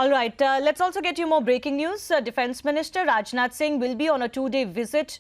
All right, let's also get you more breaking news. Defence Minister Rajnath Singh will be on a two-day visit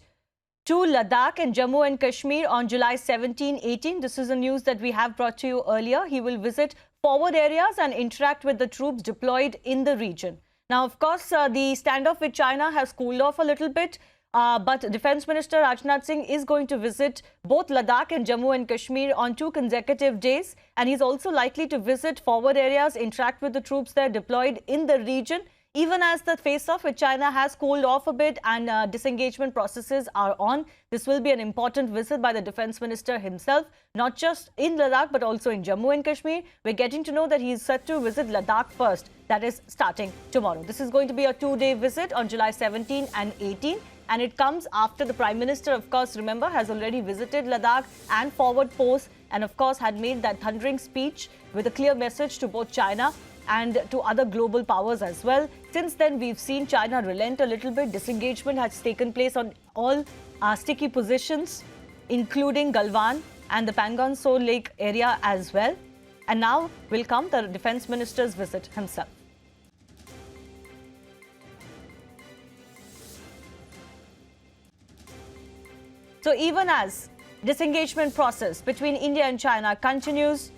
to Ladakh and Jammu and Kashmir on July 17-18. This is the news that we have brought to you earlier. He will visit forward areas and interact with the troops deployed in the region. Now, of course, the standoff with China has cooled off a little bit. But Defence Minister Rajnath Singh is going to visit both Ladakh and Jammu and Kashmir on 2 consecutive days. And he's also likely to visit forward areas, interact with the troops there deployed in the region. Even as the face-off with China has cooled off a bit and disengagement processes are on, this will be an important visit by the Defence Minister himself, not just in Ladakh but also in Jammu and Kashmir. We're getting to know that he's set to visit Ladakh first. That is starting tomorrow. This is going to be a 2-day visit on July 17 and 18. And it comes after the Prime Minister, of course, remember, has already visited Ladakh and forward posts and, of course, had made that thundering speech with a clear message to both China and to other global powers as well. Since then, we've seen China relent a little bit. Disengagement has taken place on all sticky positions, including Galwan and the Pangon So Lake area as well. And now will come the Defence Minister's visit himself. So even as disengagement process between India and China continues,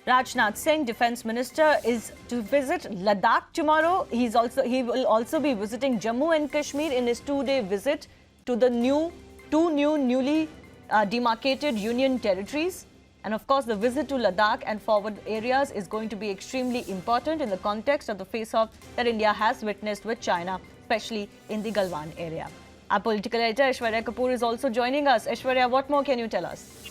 Rajnath Singh, Defence Minister, is to visit Ladakh tomorrow. He will also be visiting Jammu and Kashmir in his 2-day visit to the two newly demarcated union territories. And of course, the visit to Ladakh and forward areas is going to be extremely important in the context of the face-off that India has witnessed with China, especially in the Galwan area. Our political editor Aishwarya Kapoor is also joining us. Aishwarya, what more can you tell us?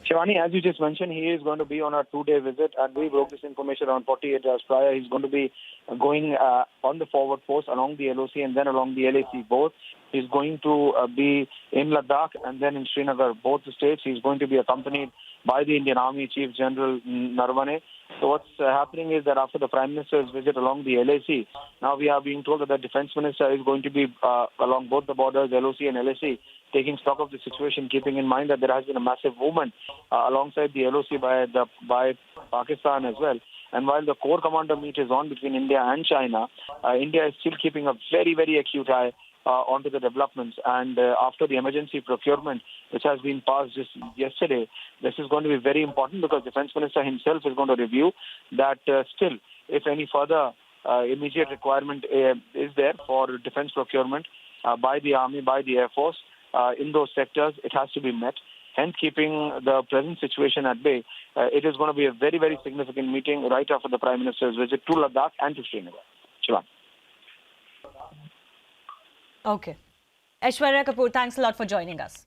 Shivani, as you just mentioned, he is going to be on a 2-day visit, and we broke this information around 48 hours prior. He's going to be going on the forward post along the LOC and then along the LAC both. He's going to be in Ladakh and then in Srinagar, both states. He's going to be accompanied by the Indian Army Chief General Narawane. So what's happening is that after the Prime Minister's visit along the LAC, now we are being told that the Defence Minister is going to be along both the borders, LOC and LAC, taking stock of the situation, keeping in mind that there has been a massive movement alongside the LOC by Pakistan as well. And while the core commander meet is on between India and China, India is still keeping a very, very acute eye onto the developments. And after the emergency procurement, which has been passed just yesterday, this is going to be very important because the Defence Minister himself is going to review that still, if any further immediate requirement is there for defence procurement by the Army, by the Air Force, in those sectors, it has to be met. Hence, keeping the present situation at bay, it is going to be a very, very significant meeting right after the Prime Minister's visit to Ladakh and to Srinagar. Shivan. Okay. Aishwarya Kapoor, thanks a lot for joining us.